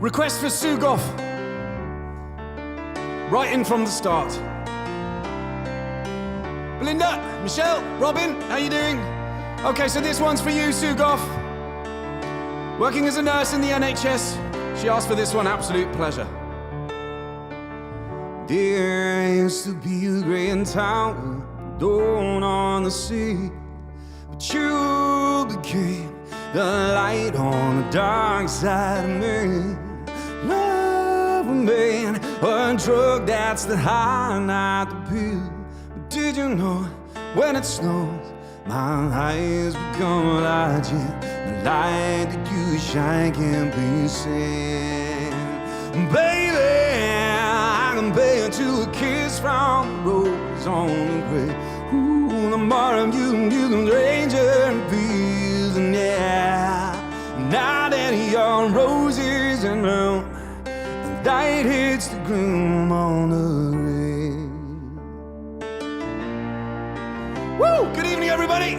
Request for Sugoff. Right in from the start. Belinda, Michelle, Robin, how you doing? Okay, so this one's for you, Sugoff. Working as a nurse in the NHS, she asked for this one, absolute pleasure. There used to be a great tower, dawn on the sea, but you became the light on the dark side of me. Love remained a drug that's the high, not the pill. But did you know when it snows, my eyes become larger? The light that you shine can't be seen. Baby, I compare to a kiss from the rose on the grave. Ooh, the more of you can stranger in peace. And yeah, now that your roses are blown, the light hits the gloom on the grave. Woo! Good evening, everybody.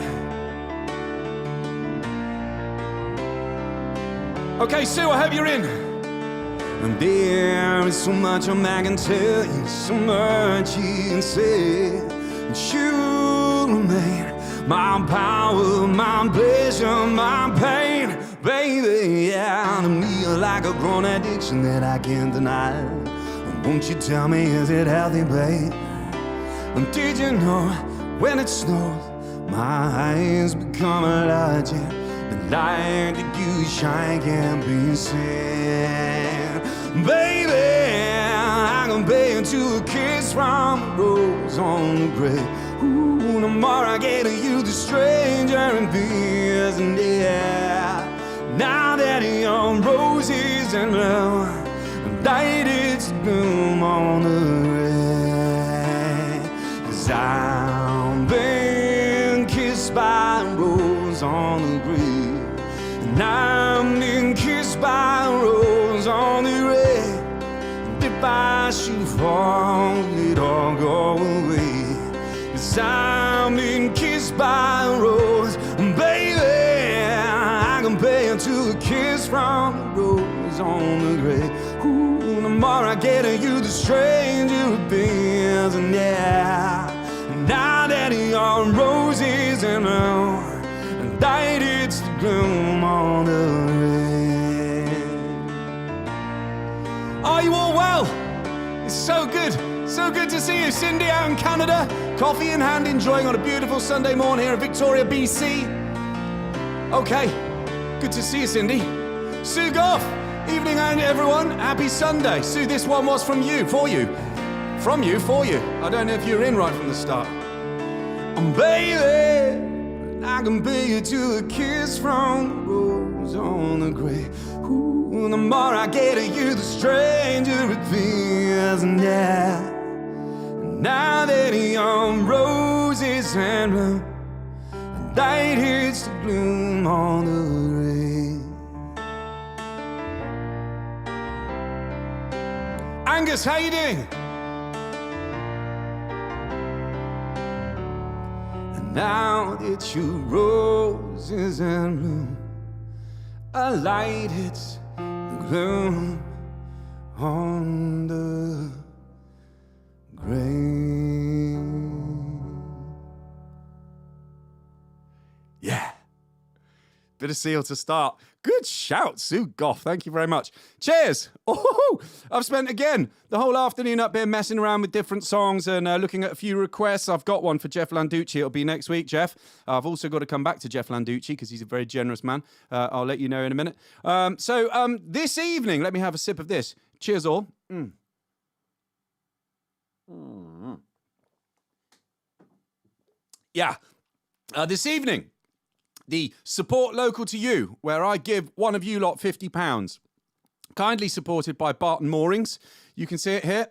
Okay, Sue, I hope you're in. And there is so much a man can tell you, so much he can say. And you remain my power, my pleasure, my pain. Baby, yeah, to me you're like a grown addiction that I can't deny. And won't you tell me, is it healthy, babe? And did you know when it snows, my eyes become larger? The light that you shine can't be seen. Baby, I compare to a kiss from a rose on the grave. Ooh, the more I get of you, the stranger it feels. And yeah, now that your roses are blown, the light is the gloom on the grave. 'Cause I've been kissed by a rose on the grave, and I'm been kissed by a rose on the grave. And if I should fall, it all go away. 'Cause I've been kissed by a rose, and baby, I compare to a kiss from a rose on the grave. Ooh, the more I get of you, the stranger it feels. And yeah, now that your roses are blown, and light hits the gloom on the grave. Are you all well? It's so good to see you. Cindy out in Canada, coffee in hand, enjoying on a beautiful Sunday morning here in Victoria, BC. Okay, good to see you, Cindy. Sue Goff, evening and everyone, happy Sunday. Sue, this one was from you, for you. From you, for you. I don't know if you're in right from the start. And baby, I compare you to a kiss from a rose on the grave. Ooh, the more I get of you, the stranger it feels. And yeah, now that your roses and bloom, the light hits the gloom on the grave. Angus, how you doing? And now that your roses and bloom, a light hits the gloom on the grave. Yeah. Bit of Seal to start. Good shout, Sue Goff. Thank you very much. Cheers. Oh, I've spent, again, the whole afternoon up here messing around with different songs and looking at a few requests. I've got one for Jeff Landucci. It'll be next week, Jeff. I've also got to come back to Jeff Landucci because he's a very generous man. I'll let you know in a minute. So this evening, let me have a sip of this. Cheers, all. Yeah. This evening, the Support Local to You, where I give one of you lot £50. Kindly supported by Barton Moorings. You can see it here.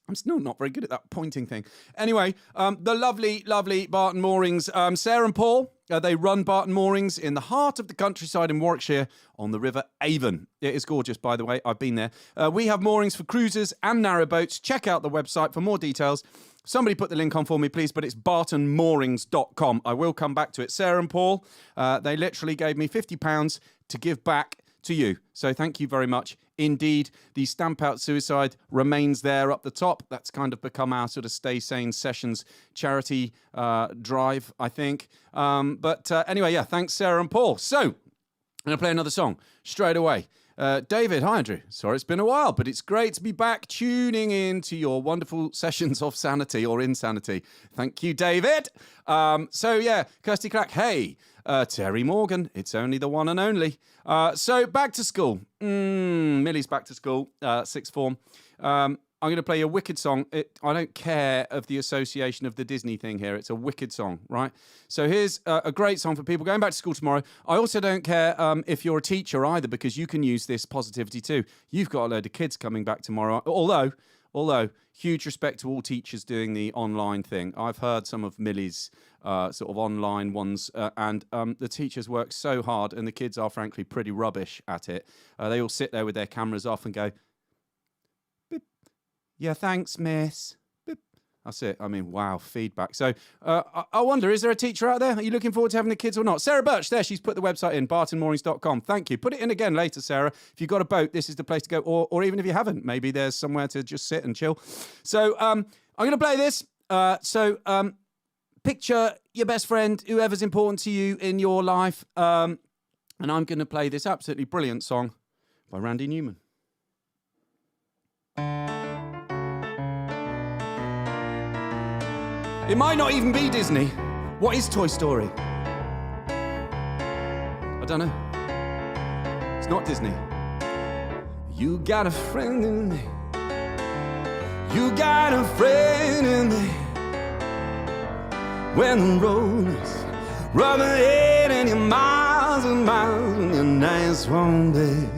I'm still not very good at that pointing thing. Anyway, the lovely, lovely Barton Moorings. Sarah and Paul, they run Barton Moorings in the heart of the countryside in Warwickshire on the River Avon. It is gorgeous, by the way. I've been there. We have moorings for cruisers and narrowboats. Check out the website for more details. Somebody put the link on for me, please, but it's bartonmoorings.com. I will come back to it. Sarah and Paul, they literally gave me £50 to give back to you. So thank you very much Indeed, the Stamp Out Suicide remains there up the top. That's kind of become our sort of Stay Sane Sessions charity drive, I think. But anyway, yeah, thanks, Sarah and Paul. So I'm going to play another song straight away. David, hi Andrew. Sorry it's been a while, but it's great to be back tuning in to your wonderful sessions of sanity or insanity. Thank you, David. So yeah, Kirsty Crack, hey. Terry Morgan, it's only the one and only. So back to school. Millie's back to school, sixth form. I'm going to play a wicked song. I don't care of the association of the Disney thing here. It's a wicked song, right? So here's a great song for people going back to school tomorrow. I also don't care if you're a teacher either, because you can use this positivity too. You've got a load of kids coming back tomorrow. Although, huge respect to all teachers doing the online thing. I've heard some of Millie's sort of online ones, and the teachers work so hard, and the kids are frankly pretty rubbish at it. They all sit there with their cameras off and go, beep. Yeah, thanks, miss. Beep. That's it. I mean, wow, feedback. So I wonder, is there a teacher out there? Are you looking forward to having the kids or not? Sarah Birch, there, she's put the website in, bartonmoorings.com. Thank you. Put it in again later, Sarah. If you've got a boat, this is the place to go. Or even if you haven't, maybe there's somewhere to just sit and chill. So I'm going to play this. Picture your best friend, whoever's important to you in your life. And I'm going to play this absolutely brilliant song by Randy Newman. It might not even be Disney. What is Toy Story? I don't know. It's not Disney. You got a friend in me. You got a friend in me. When the road is rubbing ahead and you're miles and miles and you're nice one day,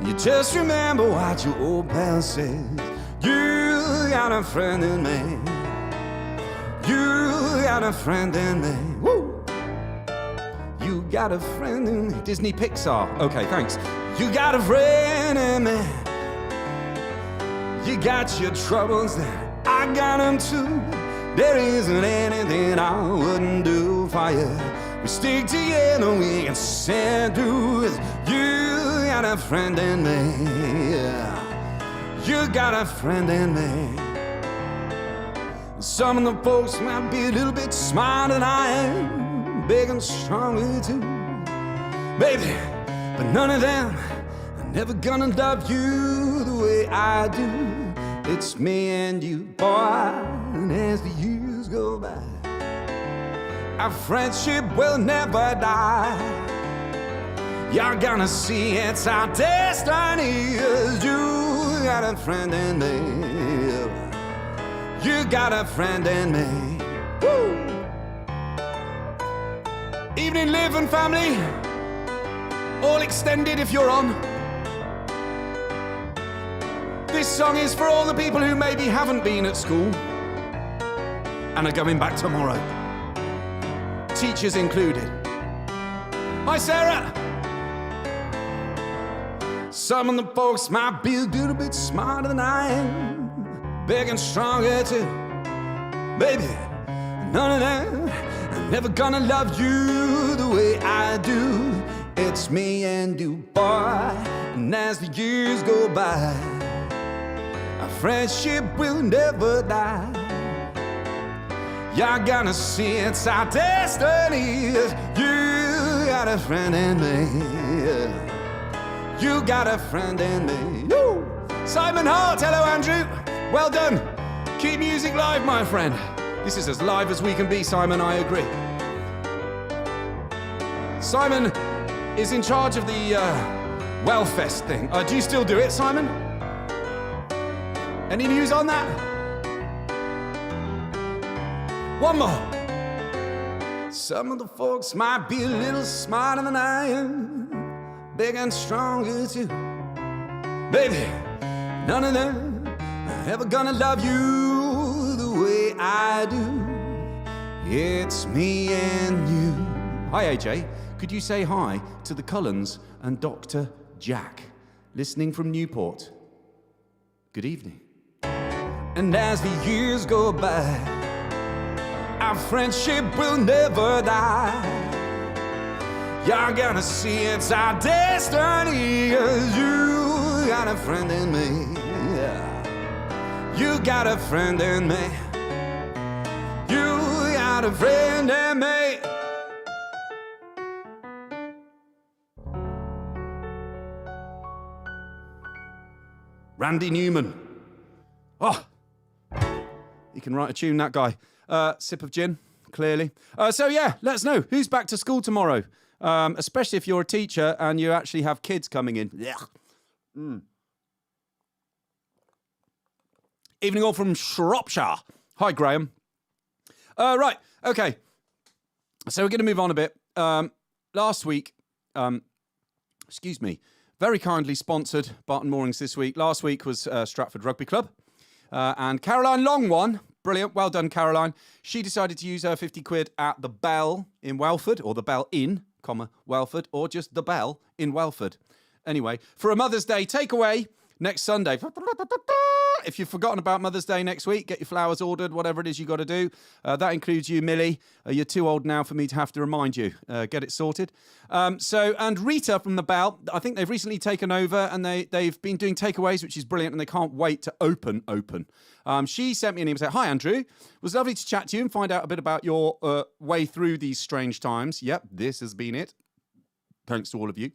you just remember what your old pal says. You got a friend in me. You got a friend in me. Woo! You got a friend in me. Disney Pixar. Okay, thanks. You got a friend in me. You got your troubles, then I got them too. There isn't anything I wouldn't do for you. We stick together, we can sit through it. You got a friend in me. You got a friend in me. Some of the folks might be a little bit smarter than I am, big and stronger too, baby, but none of them are never gonna love you the way I do. It's me and you, boy, and as the years go by, our friendship will never die. You're gonna see it's our destiny. You got a friend in me. You got a friend in me. Woo! Evening living family, all extended if you're on. This song is for all the people who maybe haven't been at school and are going back tomorrow. Teachers included. Hi, Sarah. Some of the folks might be a little bit smarter than I am, big and stronger too, baby, none of them are never gonna love you the way I do. It's me and you, boy, and as the years go by, our friendship will never die. You're gonna see it's our destiny. You got a friend in me. You got a friend in me. Woo! Simon Hart, hello Andrew. Well done. Keep music live, my friend. This is as live as we can be, Simon, I agree. Simon is in charge of the Wellfest thing. Do you still do it, Simon? Any news on that? One more. Some of the folks might be a little smarter than I am, big and stronger too. Baby, none of them are ever gonna love you the way I do. It's me and you. Hi, AJ. Could you say hi to the Cullens and Dr. Jack, listening from Newport? Good evening. And as the years go by, our friendship will never die. You're gonna see it's our destiny. You got a friend in me. Yeah. You got a friend in me. You got a friend in me. Randy Newman. Oh, he can write a tune, that guy. Sip of gin, clearly. So yeah, let us know who's back to school tomorrow, especially if you're a teacher and you actually have kids coming in. Yeah. Evening all from Shropshire. Hi, Graham. Right, okay. So we're going to move on a bit. Last week, very kindly sponsored Barton Moorings this week. Last week was Stratford Rugby Club. And Caroline Long won. Brilliant. Well done, Caroline. She decided to use her 50 quid at the Bell in Welford, or the Bell Inn, Welford, or just the Bell in Welford. Anyway, for a Mother's Day takeaway next Sunday. If you've forgotten about Mother's Day next week, get your flowers ordered, whatever it is you got to do. That includes you, Millie. You're too old now for me to have to remind you. Get it sorted. And Rita from the Bell, I think they've recently taken over and they've been doing takeaways, which is brilliant, and they can't wait to open. She sent me an email saying, "Hi, Andrew. It was lovely to chat to you and find out a bit about your way through these strange times." Yep, this has been it. Thanks to all of you.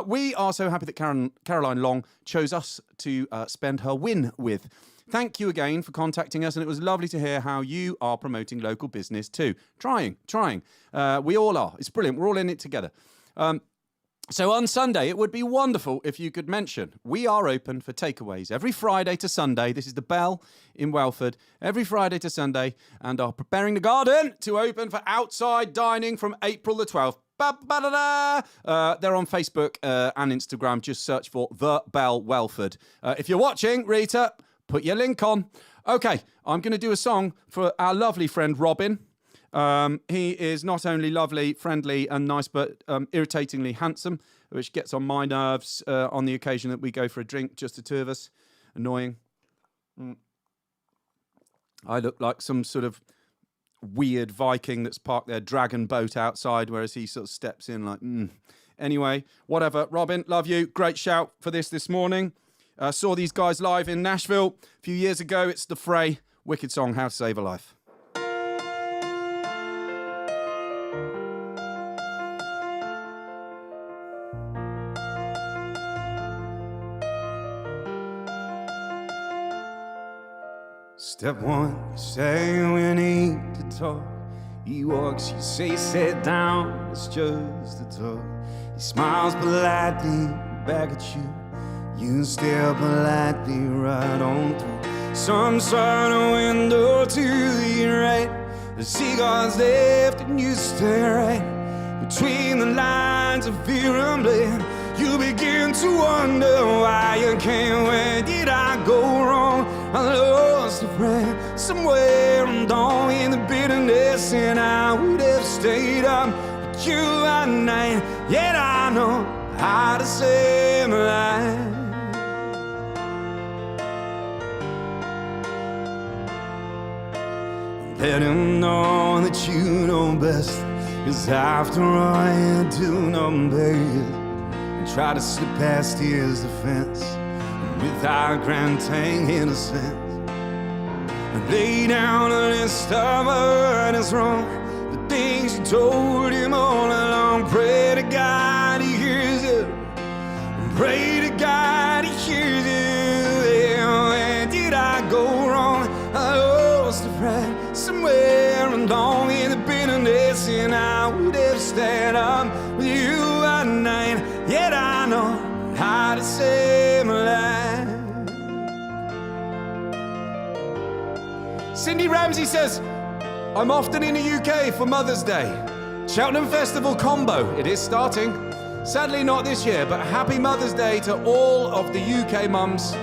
We are so happy that Caroline Long chose us to spend her win with. Thank you again for contacting us, and it was lovely to hear how you are promoting local business too. Trying. We all are. It's brilliant. We're all in it together. So on Sunday, it would be wonderful if you could mention we are open for takeaways every Friday to Sunday. This is the Bell in Welford. Every Friday to Sunday, and are preparing the garden to open for outside dining from April the 12th. They're on Facebook and Instagram. Just search for The Bell Welford. If you're watching, Rita, put your link on. Okay, I'm going to do a song for our lovely friend Robin. He is not only lovely, friendly and nice, but irritatingly handsome, which gets on my nerves on the occasion that we go for a drink, just the two of us. Annoying. I look like some sort of weird Viking that's parked their dragon boat outside, whereas he sort of steps in like, Anyway, whatever. Robin, love you. Great shout for this morning. Saw these guys live in Nashville a few years ago. It's The Fray. Wicked song, How to Save a Life. Step one, you say we need to talk. He walks, you say sit down, it's just a talk. He smiles politely back at you. You stare politely right on through some sort of window to the right. The cigars left and you stare right between the lines of fear and blame. You begin to wonder why you came. Where did I go wrong? I lost a friend somewhere and down in the bitterness, and I would have stayed up with you at night. Yet I know how to save my life. Let him know that you know best, 'cause after all you do know best. Try to slip past his defense without granting innocence. And lay down a list of what is wrong, the things you told him all along. Pray to God he hears you. Pray to God he hears you. Where did I go wrong? I lost a friend somewhere along in the bitterness, and I would have stayed up with you at night. Yet I know how to save my life. Cindy Ramsey says, I'm often in the UK for Mother's Day. Cheltenham Festival combo, it is starting. Sadly not this year, but happy Mother's Day to all of the UK mums.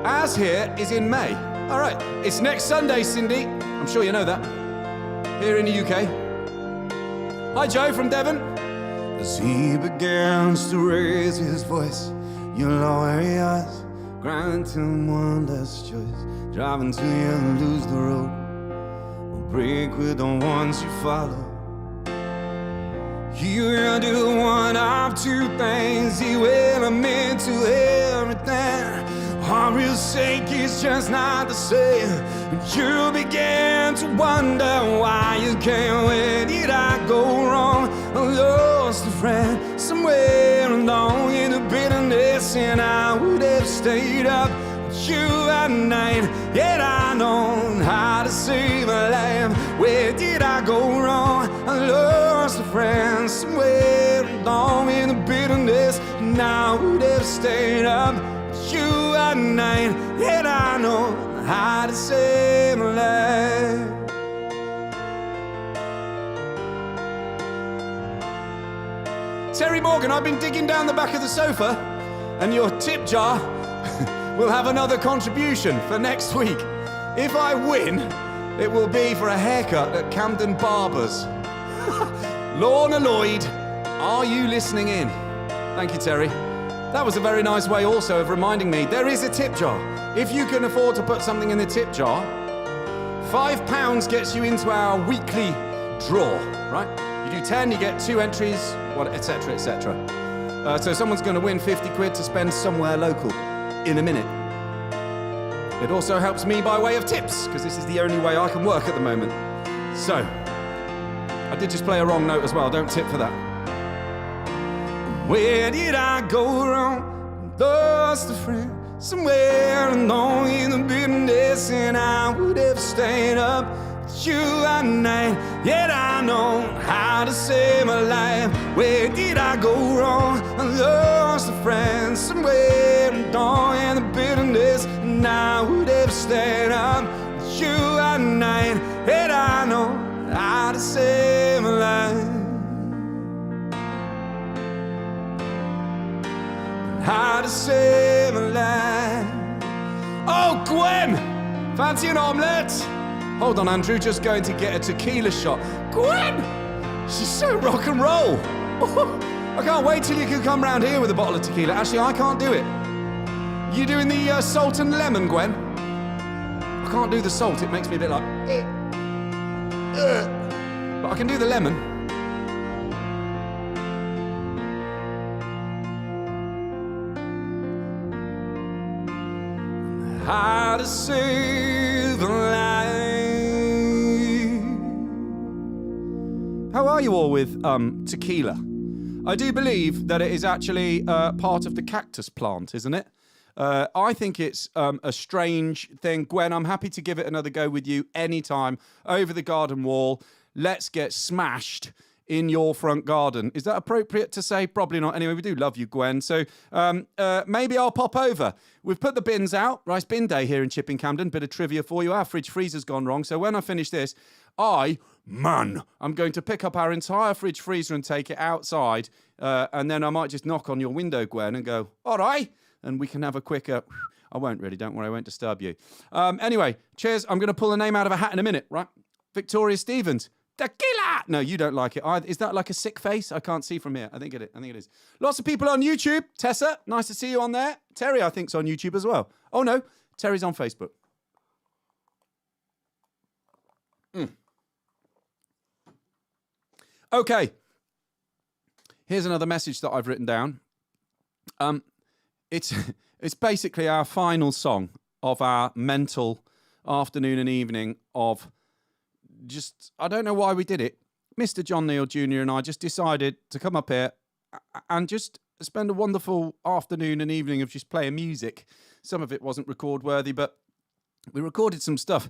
Ours here is in May. All right, it's next Sunday, Cindy. I'm sure you know that. Here in the UK. Hi, Joe from Devon. As he begins to raise his voice, you'll lower yours, granting one less choice. Driving till you lose the road, or break with the ones you follow. He will do one of two things. He will admit to everything. Or he'll say it's just not the same. And you begin to wonder why you can't. Where did I go wrong? I lost a friend somewhere along in the bitterness, and I would have stayed up with you at night. Yet I know how to save a life. Where did I go wrong? I lost a friend somewhere along in the bitterness, and I would have stayed up with you at night. Yet I know how to save a life. Terry Morgan, I've been digging down the back of the sofa, and your tip jar will have another contribution for next week. If I win, it will be for a haircut at Camden Barbers. Lorna Lloyd, are you listening in? Thank you, Terry. That was a very nice way also of reminding me there is a tip jar. If you can afford to put something in the tip jar, £5 gets you into our weekly draw, right? You do 10, you get 2 entries, etc., etc. So someone's going to win 50 quid to spend somewhere local in a minute. It also helps me by way of tips, because this is the only way I can work at the moment. So, I did just play a wrong note as well, don't tip for that. Where did I go wrong? Lost a friend somewhere along in the bitterness, and I would have stayed up with you at night. Yet I know how to save my life. Where did I go wrong? I lost a friend somewhere along in the bitterness, and I would have stayed up with you at night. Yet I know how to save my life. How to save a life. Oh, Gwen! Fancy an omelette? Hold on, Andrew, just going to get a tequila shot. Gwen! She's so rock and roll. I can't wait till you can come round here with a bottle of tequila. Actually, I can't do it. You doing the salt and lemon, Gwen? I can't do the salt, it makes me a bit like... But I can do the lemon. How to save a life. How are you all with tequila? I do believe that it is actually part of the cactus plant, isn't it? I think it's a strange thing. Gwen, I'm happy to give it another go with you anytime. Over the garden wall. Let's get smashed in your front garden. Is that appropriate to say? Probably not. Anyway, we do love you, Gwen. So maybe I'll pop over. We've put the bins out. Rice bin day here in Chipping Campden. Bit of trivia for you. Our fridge freezer's gone wrong. So when I finish this, I'm going to pick up our entire fridge freezer and take it outside. And then I might just knock on your window, Gwen, and go, all right. And we can have a quicker... I won't really. Don't worry. I won't disturb you. Anyway, cheers. I'm going to pull a name out of a hat in a minute, right? Victoria Stevens. Tequila! No, you don't like it either. Is that like a sick face? I can't see from here. I think it is. Lots of people on YouTube. Tessa, nice to see you on there. Terry, I think's on YouTube as well. Oh, no. Terry's on Facebook. Okay. Here's another message that I've written down. It's basically our final song of our mental afternoon and evening of... Just, I don't know why we did it. Mr. John Neal Jr. and I just decided to come up here and just spend a wonderful afternoon and evening of just playing music. Some of it wasn't record worthy, but we recorded some stuff,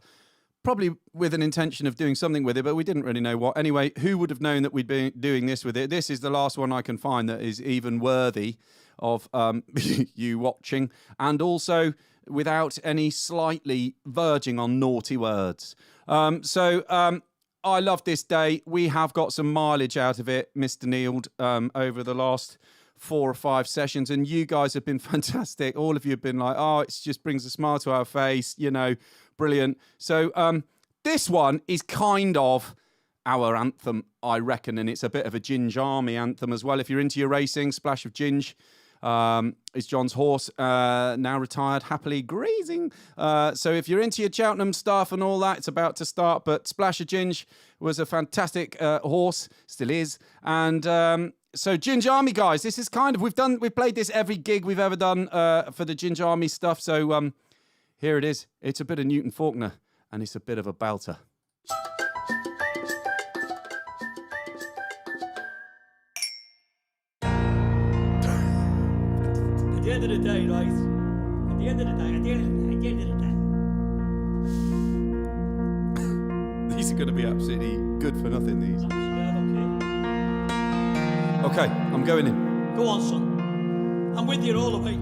probably with an intention of doing something with it, but we didn't really know what. Anyway, who would have known that we'd be doing this with it? This is the last one I can find that is even worthy of you watching, and also without any slightly verging on naughty words. I love this day. We have got some mileage out of it, Mr. Neal, over the last 4 or 5 sessions, and you guys have been fantastic. All of you have been like, oh, it just brings a smile to our face, brilliant. So this one is kind of our anthem, I reckon, and it's a bit of a Ginge Army anthem as well. If you're into your racing, splash of Ginge. is John's horse, now retired, happily grazing. So if you're into your Cheltenham stuff and all that, it's about to start. But Splash of Ginge was a fantastic horse, still is. And so Ginge Army, guys, this is kind of, we've played this every gig we've ever done for the Ginge Army stuff. So here it is. It's a bit of Newton Faulkner, and it's a bit of a belter. At the end of the day, right? At the end of the day, at the end of the day. These are going to be absolutely good for nothing, these. Yeah, Okay, I'm going in. okay. Go on, son. I'm with you all the way.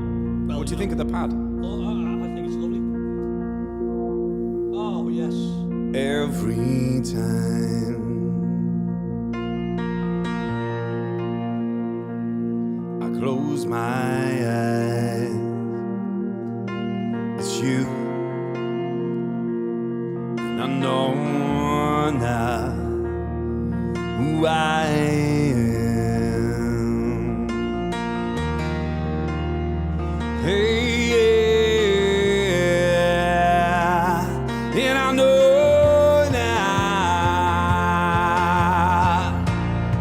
Well, What do you think of the pad? Oh, I think it's lovely. Oh, yes. Every time I close my eyes, it's you, and I know now who I am. Hey, yeah, and I know now.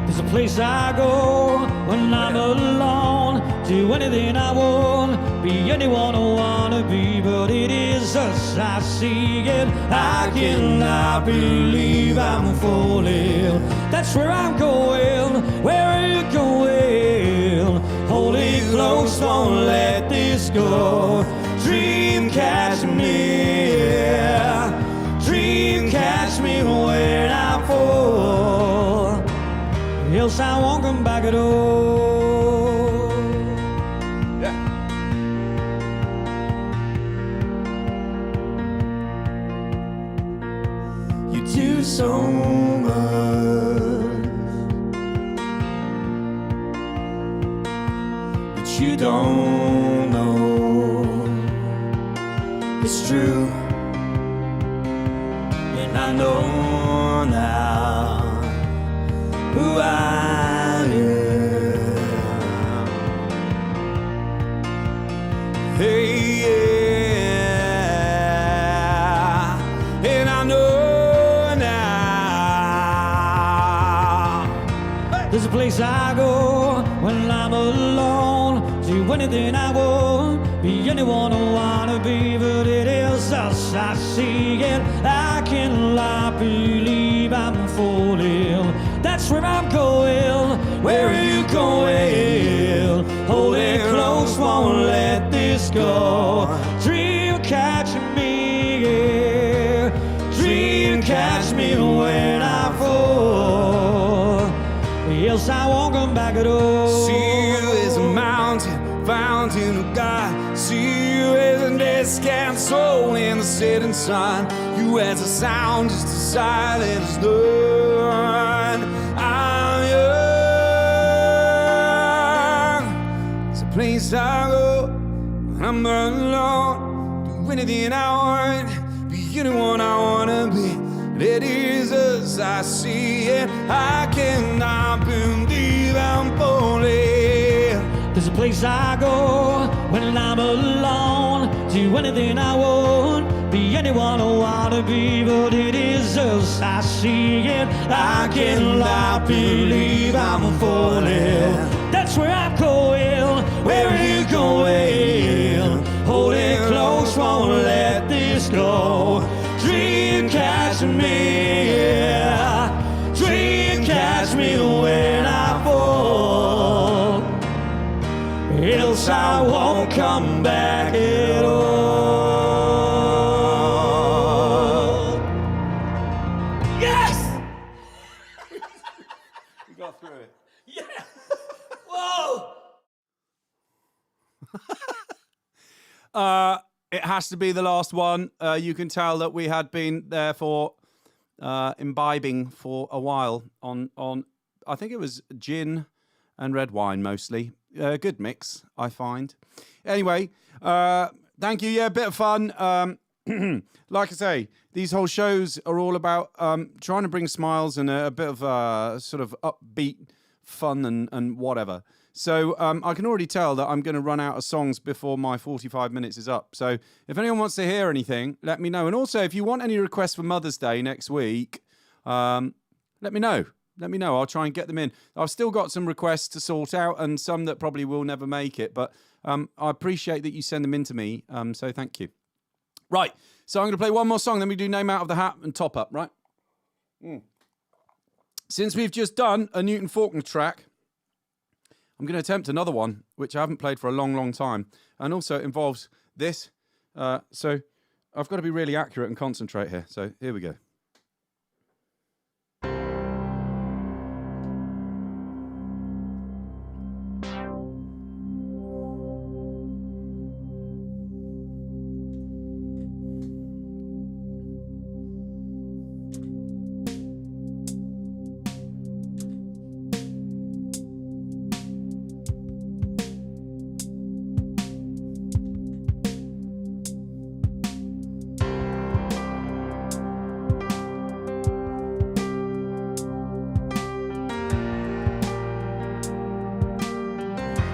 There's a place I go when I'm alone. Do anything I want, be anyone I wanna be, but it is us I see it. I cannot believe I'm falling. That's where I'm going. Where are you going? Hold it close, won't let this go. Dream catch me, yeah. Dream catch me when I fall. Else I won't come back at all. You do so much, but you don't know it's true, and I know now who I am. Hey, yeah, and I know now. There's a place I go when I'm alone. Do anything I want, be anyone I wanna be, but it is us I see it. I cannot believe I'm falling. That's where I'm going. Where are you going? Hold it close, won't let this go. Dream catch me, yeah. Dream catch me when I fall. Else I won't come back at all. See you as a mountain, fountain of God. See you as a dead scant soul in the setting sun. You as a sound, just as silent as none. I'm young. It's a place I go when I'm alone. Do anything I want, be anyone I wanna be. It is us I see it. I cannot believe I'm falling. There's a place I go when I'm alone. Do anything I want, be anyone I wanna be, but it is us I see it. I cannot believe I'm falling. That's where I'm going. Where are you going? Hold it close, won't let this go. Dream catch me, yeah. Dream catch me when I fall. Else I won't come back at all. Yes! We got through it. Yeah! Whoa! It has to be the last one. You can tell that we had been there for imbibing for a while on I think it was gin and red wine mostly. Good mix, I find. Anyway, thank you. Yeah, a bit of fun. Like I say, these whole shows are all about trying to bring smiles and a bit of sort of upbeat fun and whatever. So I can already tell that I'm going to run out of songs before my 45 minutes is up. So if anyone wants to hear anything, let me know. And also, if you want any requests for Mother's Day next week, let me know. Let me know. I'll try and get them in. I've still got some requests to sort out and some that probably will never make it. But I appreciate that you send them in to me. So thank you. Right. So I'm going to play one more song. Then we do Name Out of the Hat and Top Up, right? Since we've just done a Newton Faulkner track, I'm going to attempt another one, which I haven't played for a long, long time. And also it involves this. So I've got to be really accurate and concentrate here. So here we go.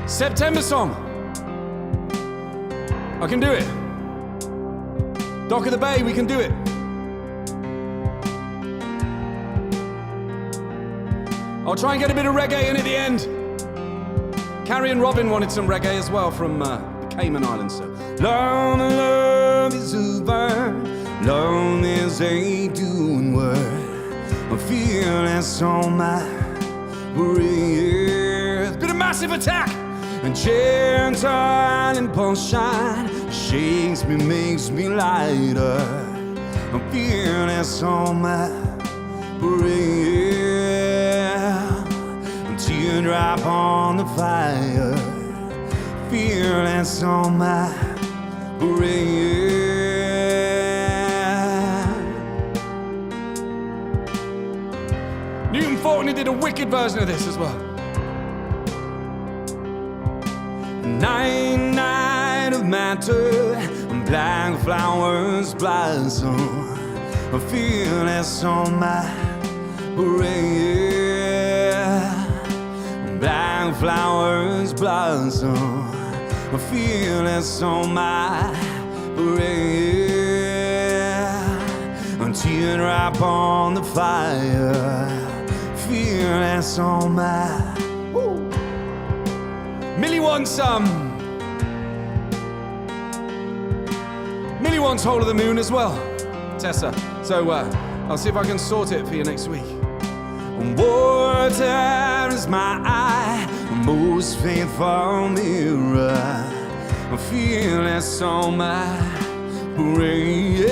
September song. I can do it. Dock of the Bay, we can do it. I'll try and get a bit of reggae in at the end. Carrie and Robin wanted some reggae as well from the Cayman Islands. So. Love is over. Love is a doing word. I feel that's on my breath. Bit of Massive Attack. A gentle impulsion shakes me, makes me lighter. I feel that's on my breath. A teardrop on the fire. Feel that's on my breath. Newton Faulkner did a wicked version of this as well. Night of matter, black flowers blossom. I feel that's on my breath. Black flowers blossom. I feel that's on my breath. A teardrop on the fire. Feel that's on my. Millie wants Whole of the Moon as well, Tessa. So I'll see if I can sort it for you next week. Water is my eye, most faithful mirror. I feel that's on my brain.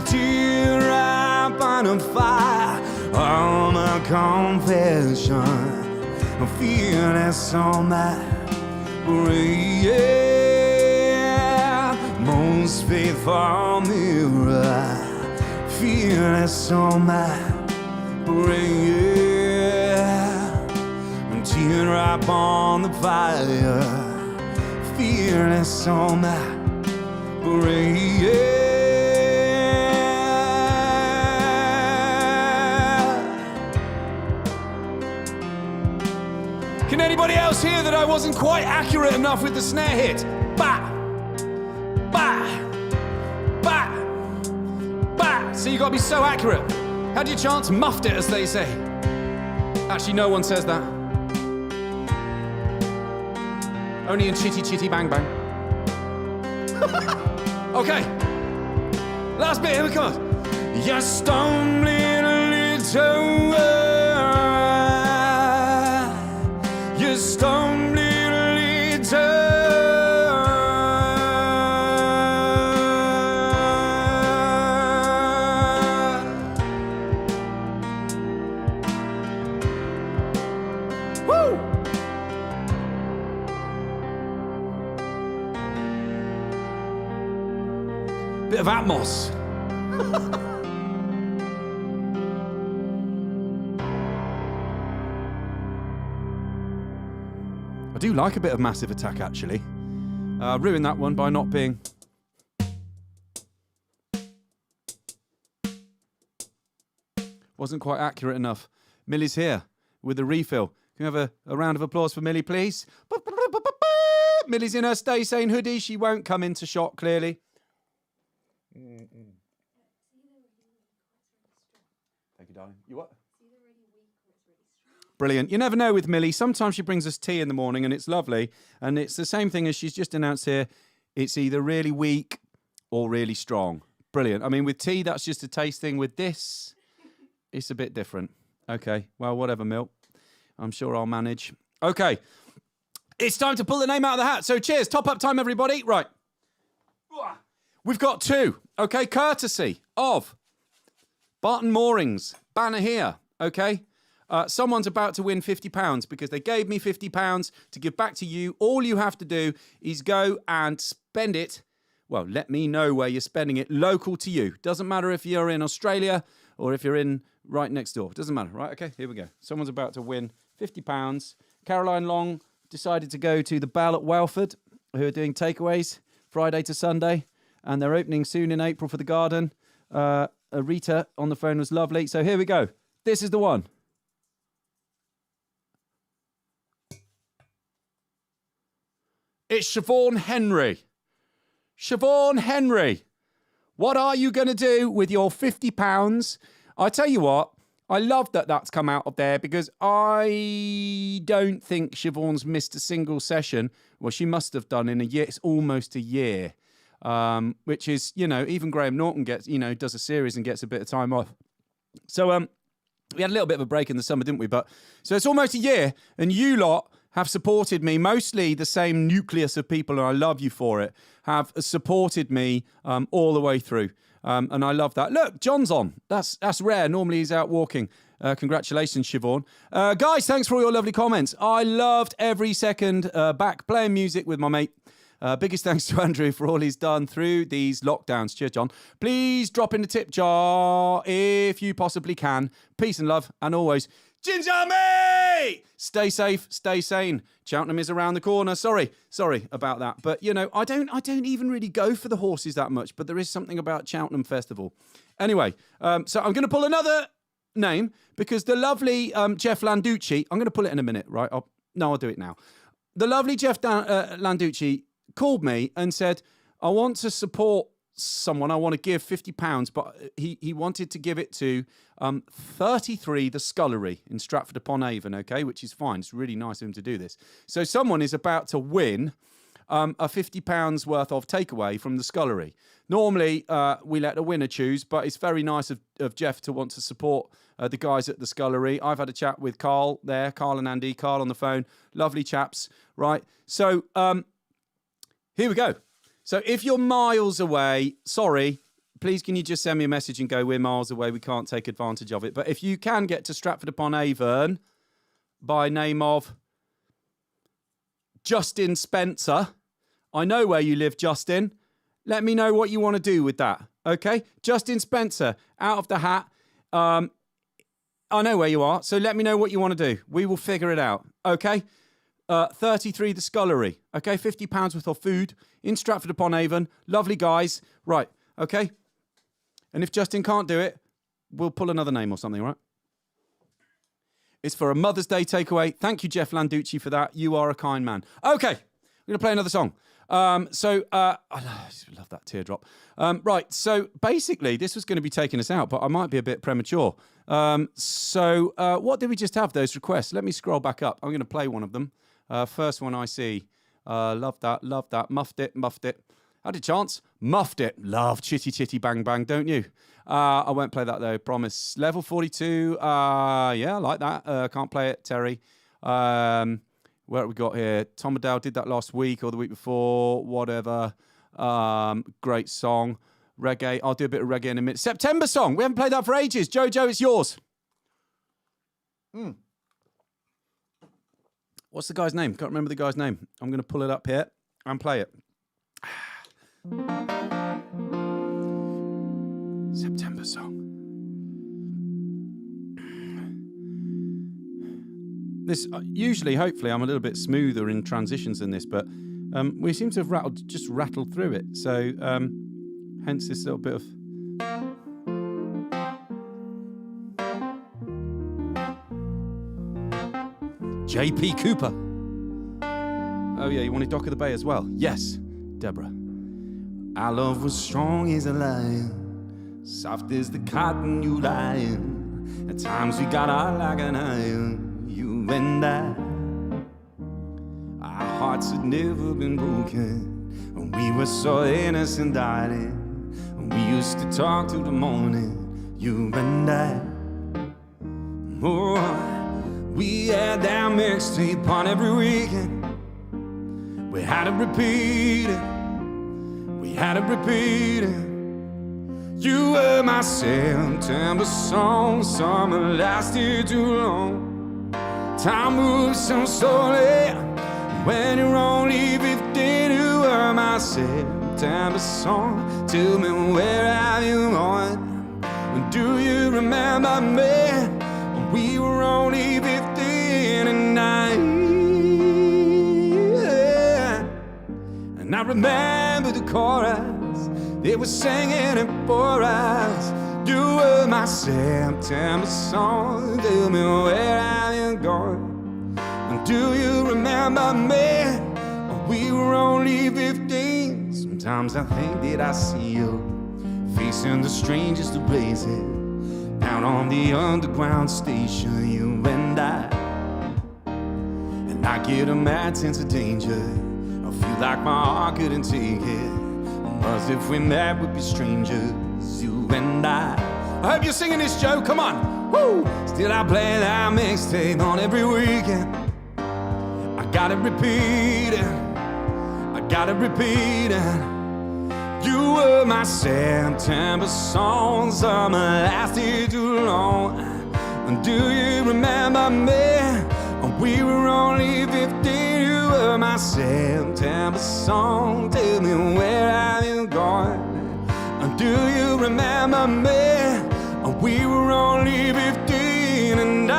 Teardrop on a fire, all my confession. I feel that's on my brain. Most faithful mirror. Feel that's on my brain. Teardrop on the fire. Feel that's on my brain. Can anybody else hear that I wasn't quite accurate enough with the snare hit? Bah! Bah! Bah! Bah! So you gotta be so accurate. Had your chance, muffed it, as they say. Actually, no one says that. Only in Chitty Chitty Bang Bang. Okay. Last bit, here we come. You're stumbling a little. You're stumbling a little. Woo! Bit of Atmos. I do like a bit of Massive Attack, actually. Ruined that one by not being... Wasn't quite accurate enough. Millie's here with the refill, Can we have a round of applause for Millie, please? Millie's in her Stay Sane hoodie. She won't come into shot, clearly. Thank you, darling. You what? Brilliant. You never know with Millie. Sometimes she brings us tea in the morning and it's lovely. And it's the same thing as she's just announced here. It's either really weak or really strong. Brilliant. I mean, with tea, that's just a taste thing. With this, it's a bit different. Okay. Well, whatever, Milt. I'm sure I'll manage. Okay. It's time to pull the name out of the hat. So cheers. Top up time, everybody. Right. We've got two. Okay. Courtesy of Barton Moorings. Banner here. Okay. Someone's about to win £50 because they gave me £50 to give back to you. All you have to do is go and spend it. Well, let me know where you're spending it local to you. Doesn't matter if you're in Australia or if you're in right next door. Doesn't matter. Right, okay, here we go. Someone's about to win £50. Caroline Long decided to go to the Bell at Welford, who are doing takeaways Friday to Sunday, and they're opening soon in April for the garden. Rita on the phone was lovely. So here we go. This is the one. It's Siobhan Henry. Siobhan Henry, what are you going to do with your £50? I tell you what, I love that that's come out of there because I don't think Siobhan's missed a single session. Well, she must have done in a year. It's almost a year, which is, even Graham Norton gets, does a series and gets a bit of time off. So we had a little bit of a break in the summer, didn't we? So it's almost a year, and you lot have supported me, mostly the same nucleus of people, and I love you for it, have supported me all the way through. And I love that. Look, John's on. That's rare. Normally he's out walking. Congratulations, Siobhan. Guys, thanks for all your lovely comments. I loved every second back playing music with my mate. Biggest thanks to Andrew for all he's done through these lockdowns. Cheers, John. Please drop in the tip jar if you possibly can. Peace and love, and always, Ginger me! Stay safe, stay sane. Cheltenham is around the corner. Sorry about that. But, I don't even really go for the horses that much, but there is something about Cheltenham Festival. Anyway, so I'm going to pull another name because the lovely Jeff Landucci, I'm going to pull it in a minute, right? I'll do it now. The lovely Jeff Landucci called me and said, I want to support someone. I want to give £50, but he wanted to give it to Pt.III, the scullery in Stratford-upon-Avon, okay, which is fine. It's really nice of him to do this. So someone is about to win a £50 worth of takeaway from the scullery. Normally, we let the winner choose, but it's very nice of Jeff to want to support the guys at the scullery. I've had a chat with Carl there, Carl and Andy, Carl on the phone. Lovely chaps, right? So here we go. So if you're miles away, sorry, please can you just send me a message and go, we're miles away, we can't take advantage of it. But if you can get to Stratford-upon-Avon by name of Justin Spencer, I know where you live, Justin. Let me know what you want to do with that, okay? Justin Spencer, out of the hat. I know where you are, so let me know what you want to do. We will figure it out, okay? Pt.III, the scullery, okay? £50 worth of food in Stratford-upon-Avon. Lovely guys. Right, okay? And if Justin can't do it, we'll pull another name or something, right? It's for a Mother's Day takeaway. Thank you, Jeff Landucci, for that. You are a kind man. Okay, we're going to play another song. I love that teardrop. Right, so basically, this was going to be taking us out, but I might be a bit premature. What did we just have, those requests? Let me scroll back up. I'm going to play one of them. First one I see. Love that. Muffed it. Had a chance. Muffed it. Love chitty chitty bang bang, don't you? I won't play that though, promise. Level 42. Yeah, I like that. Can't play it, Terry. What have we got here? Tom Adele did that last week or the week before, whatever. Great song. Reggae. I'll do a bit of reggae in a minute. September song. We haven't played that for ages. Jojo, it's yours. What's the guy's name? Can't remember the guy's name. I'm going to pull it up here and play it. September song. This usually, hopefully, I'm a little bit smoother in transitions than this, but we seem to have rattled through it. So, hence this little bit of. J.P. Cooper. Oh yeah, you wanted Dock of the Bay as well? Yes, Deborah. Our love was strong as a lion, soft as the cotton you lying. At times we got out like an iron, you and I. Our hearts had never been broken, and we were so innocent, darling. And we used to talk till the morning, you and I. Oh, we had that mixtape on every weekend. We had it repeated, we had it repeated. You were my September song, summer lasted too long. Time moves so slowly, when you're only 15, you were my September song. Tell me, where have you gone? Do you remember me? We were only 15 and I, and I remember the chorus, they were singing it for us. You were my September song. Tell me, where have you gone? And do you remember me? We were only 15. Sometimes I think that I see you facing the strangest of places, down on the underground station, you and I get a mad sense of danger. I feel like my heart couldn't take it, as if we met would be strangers, you and I hope you're singing this, Joe, come on. Woo! Still I play that mixtape on every weekend. I got it repeated, I got it repeated. You were my September song, summer lasted too long. And do you remember me? We were only 15, you were my September song. Tell me, where have you gone? And do you remember me? We were only 15 and I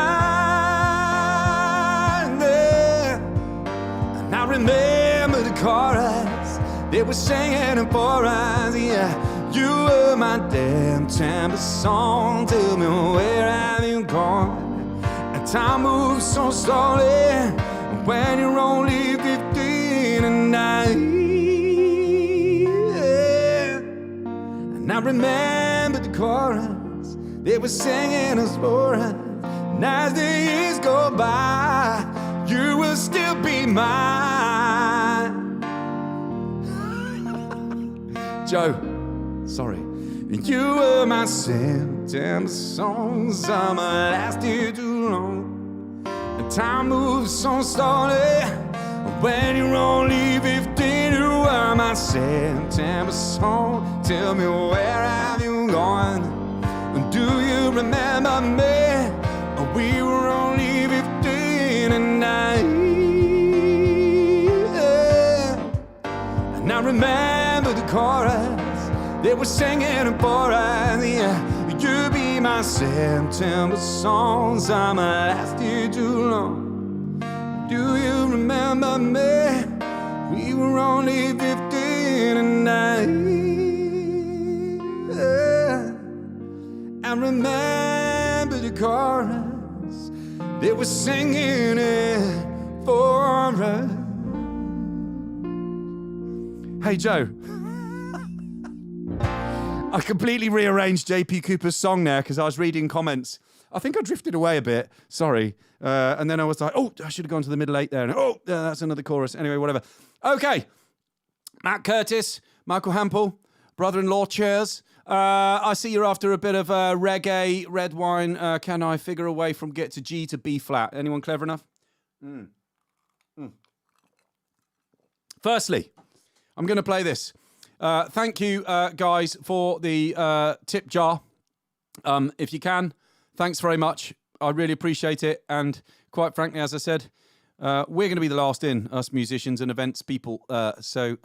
remember the chorus, they were singing it for us, yeah. You were my damn September song. Tell me, where have you gone? And time moves so slowly, when you're only 15 and I remember the chorus, they were singing us for us. And as the years go by, you will still be mine. Joe, sorry. You were my September song, summer lasted too long. And time moves so slowly, when you're only 15, you were my September song. Tell me, where have you gone? And do you remember me? We were only 15 and I remember the chorus, they were singing it for us, yeah. You be my September song, summer lasted too long. Do you remember me? We were only 15 and I remember the chorus, they were singing it for us. Hey Joe, I completely rearranged J.P. Cooper's song there because I was reading comments. I think I drifted away a bit, sorry. And then I was like, oh, I should have gone to the middle eight there. And that's another chorus. Anyway, whatever. Okay, Matt Curtis, Michael Hampel, brother-in-law, cheers. I see you're after a bit of reggae, red wine. Can I figure a way from get to G to B flat? Anyone clever enough? Firstly, I'm going to play this. Thank you, guys, for the tip jar. If you can, thanks very much. I really appreciate it. And quite frankly, as I said, we're going to be the last in, us musicians and events people. So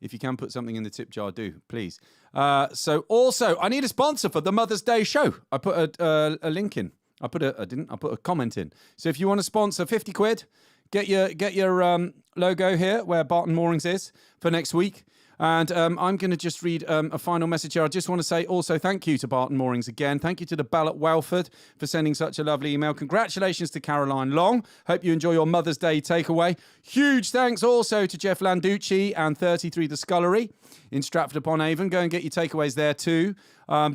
if you can put something in the tip jar, do, please. So also, I need a sponsor for the Mother's Day show. I put a link in. I put a comment in. So if you want to sponsor, 50 quid, get your logo here where Barton Moorings is for next week. And I'm going to just read a final message here. I just want to say also thank you to Barton Moorings again. Thank you to the Bell at Welford for sending such a lovely email. Congratulations to Caroline Long. Hope you enjoy your Mother's Day takeaway. Huge thanks also to Jeff Landucci and Pt.III the Scullery in Stratford-upon-Avon. Go and get your takeaways there too.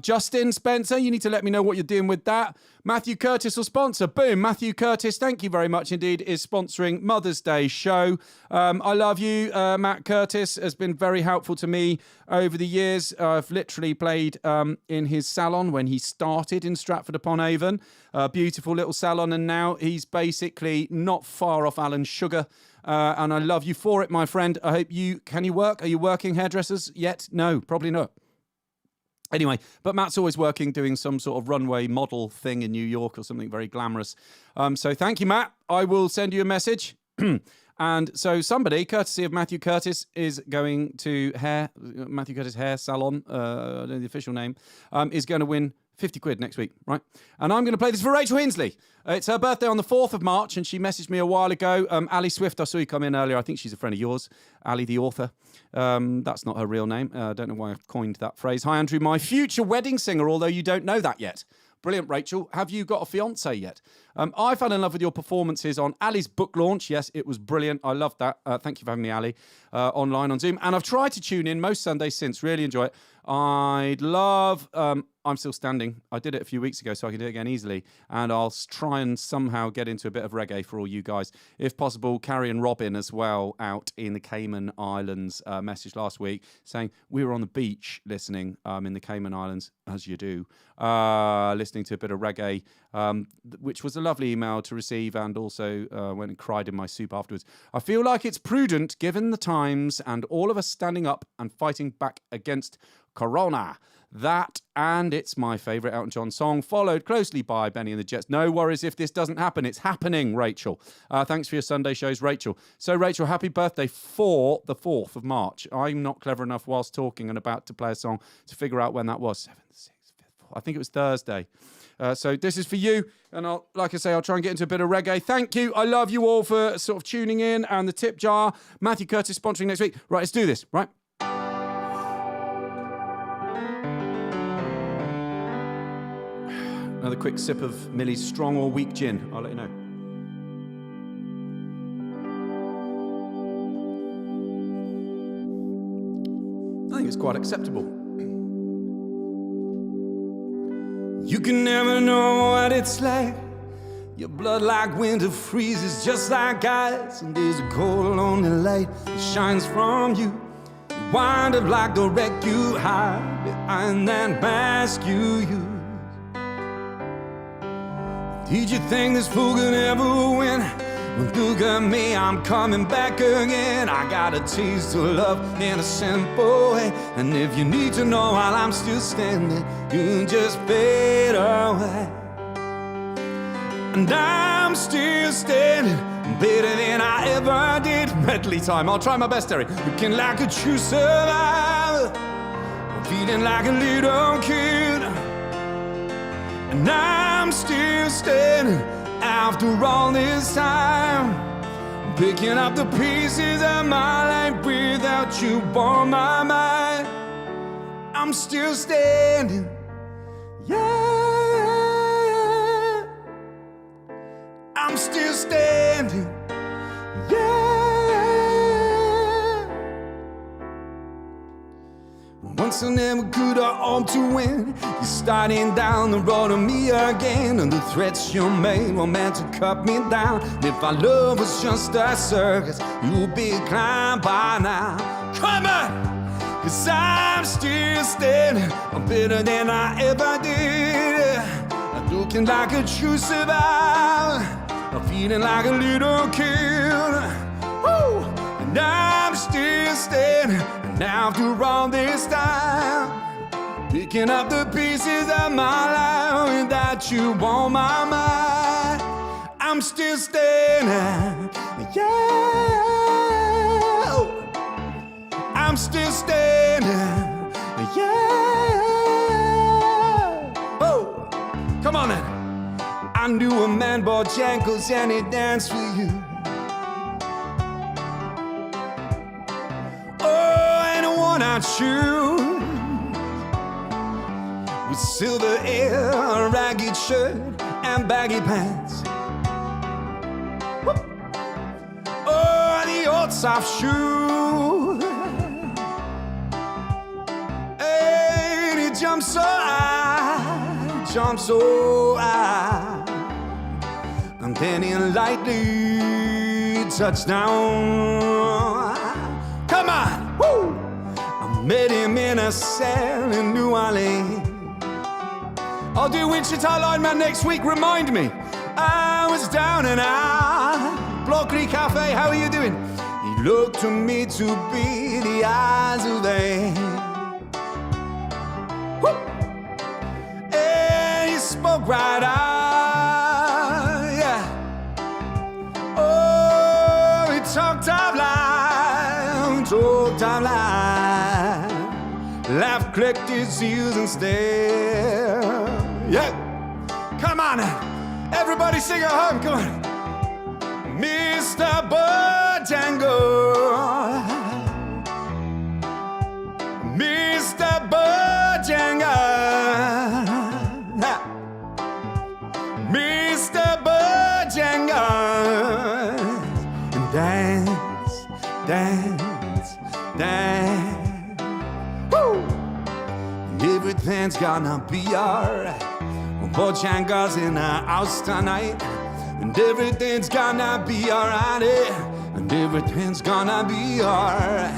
Justin Spencer, you need to let me know what you're doing with that. Matthew Curtis will sponsor. Boom. Matthew Curtis, thank you very much indeed, is sponsoring Mother's Day show. I love you. Matt Curtis has been very helpful to me over the years. I've literally played in his salon when he started in Stratford-upon-Avon. A beautiful little salon, and now he's basically not far off Alan Sugar. And I love you for it, my friend. I hope can you work? Are you working, hairdressers, yet? No, probably not. Anyway, but Matt's always working, doing some sort of runway model thing in New York or something very glamorous. So thank you, Matt. I will send you a message. And so somebody, courtesy of Matthew Curtis, is going to Matthew Curtis Hair Salon, I don't know the official name, is going to win 50 quid next week, right? And I'm going to play this for Rachel Hinsley. It's her birthday on the 4th of March, and she messaged me a while ago. Ali Swift, I saw you come in earlier. I think she's a friend of yours. Ali, the author. That's not her real name. I don't know why I coined that phrase. Hi, Andrew, my future wedding singer, although you don't know that yet. Brilliant, Rachel. Have you got a fiance yet? I fell in love with your performances on Ali's book launch. Yes, it was brilliant. I loved that. Thank you for having me, Ali, online on Zoom. And I've tried to tune in most Sundays since. Really enjoy it. I'd love... I'm still standing. I did it a few weeks ago, so I can do it again easily. And I'll try and somehow get into a bit of reggae for all you guys. If possible, Carrie and Robin as well out in the Cayman Islands. Message last week saying we were on the beach listening in the Cayman Islands, as you do, listening to a bit of reggae, which was a lovely email to receive, and also went and cried in my soup afterwards. I feel like it's prudent, given the times and all of us standing up and fighting back against Corona. That, and it's my favourite Elton John song, followed closely by Benny and the Jets. No worries if this doesn't happen. It's happening, Rachel. Thanks for your Sunday shows, Rachel. So, Rachel, happy birthday for the 4th of March. I'm not clever enough whilst talking and about to play a song to figure out when that was. 7, 6, 5, 4. I think it was Thursday. So this is for you. And like I say, I'll try and get into a bit of reggae. Thank you. I love you all for sort of tuning in. And the tip jar, Matthew Curtis sponsoring next week. Right, let's do this, right? Another quick sip of Millie's strong or weak gin. I'll let you know. I think it's quite acceptable. You can never know what it's like. Your blood like winter freezes just like ice. And there's a cold lonely light that shines from you. You wind up like the wreck you hide behind that mask you use. Did you think this fool could ever win? Well, look at me, I'm coming back again. I got a taste of love in a simple way. And if you need to know while I'm still standing, you just fade away. And I'm still standing, better than I ever did. Medley time, I'll try my best, Terry. Looking like a true survivor, feeling like a little kid. And I'm still standing after all this time, picking up the pieces of my life without you on my mind. I'm still standing, yeah. I'm still standing, yeah. Once I never could have hoped to win. You're starting down the road to me again, and the threats you made were meant to cut me down. And if our love was just a circus, you'd be a clown by now. Come on, 'cause I'm still standing. I'm better than I ever did. I'm looking like a true survivor. I'm feeling like a little kid. Woo! And I'm still standing. And after all this time, picking up the pieces of my life without you on my mind, I'm still standing, yeah. I'm still standing, yeah. Oh, come on then. I knew a man bought Jankos and he danced for you. white shoes, with silver hair, a ragged shirt, and baggy pants. Oh, the old soft shoe, and he jumps so high, jumps so high, and then he lightly touched down. Come on, woo! I met him in a cell in New Orleans. I'll do Wichita Lineman next week, remind me. I was down and out, Block-Lee Cafe, how are you doing? He looked to me to be the eyes of they. And he spoke right out, yeah. Oh, he talked out loud, talked out loud, laughed, clicked his heels and stared. Yeah, come on now. Everybody sing at home, come on. Mr. Bojangles, Mr. Bojangles, Mr. Bojangles, and dance, dance, dance. Woo! And everything's gonna be alright. Bojangles in the house tonight, and everything's gonna be alright, yeah. And everything's gonna be alright,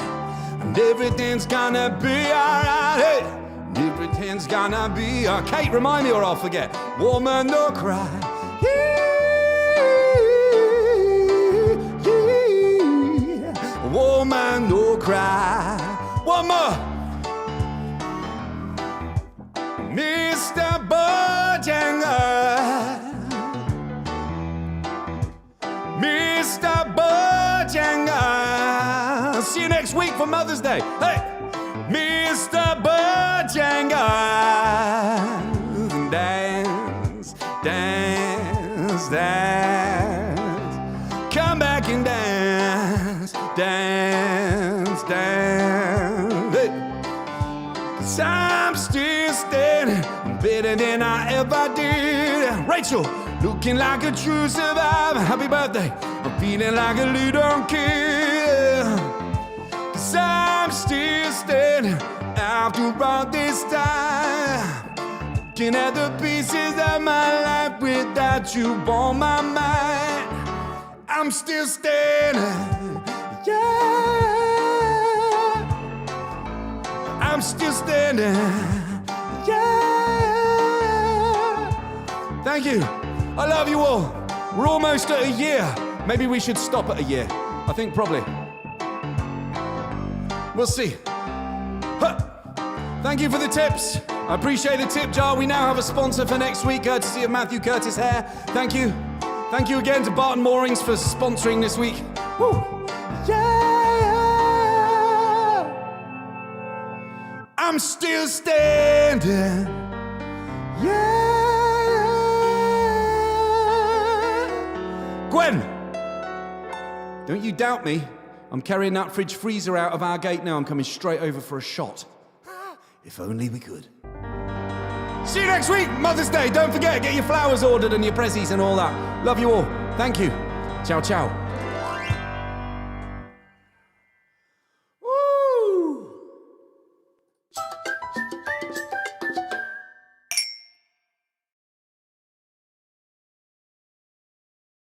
and everything's gonna be alright, yeah. And everything's gonna be alright. Kate, remind me or I'll forget. Woman, no cry. Yeah. Woman, no cry. One more. Mr. Bojangles, Mr. Bojangles. See you next week for Mother's Day. Hey, Mr. Bojangles, dance, dance, dance. Come back and dance, dance, dance. Hey. 'Cause I'm still standing better than I ever did. Rachel, looking like a true survivor. Happy birthday. I'm feeling like a little kid. 'Cause I'm still standing after all this time, looking at the pieces of my life without you on my mind. I'm still standing, yeah. I'm still standing, yeah. Thank you. I love you all. We're almost at a year. Maybe we should stop at a year. I think probably. We'll see. Huh. Thank you for the tips. I appreciate the tip jar. We now have a sponsor for next week, courtesy of Matthew Curtis Hair. Thank you. Thank you again to Barton Moorings for sponsoring this week. Woo. Yeah. I'm still standing. Yeah. Gwen, don't you doubt me. I'm carrying that fridge freezer out of our gate now. I'm coming straight over for a shot. If only we could. See you next week, Mother's Day. Don't forget, get your flowers ordered and your prezzies and all that. Love you all. Thank you. Ciao, ciao.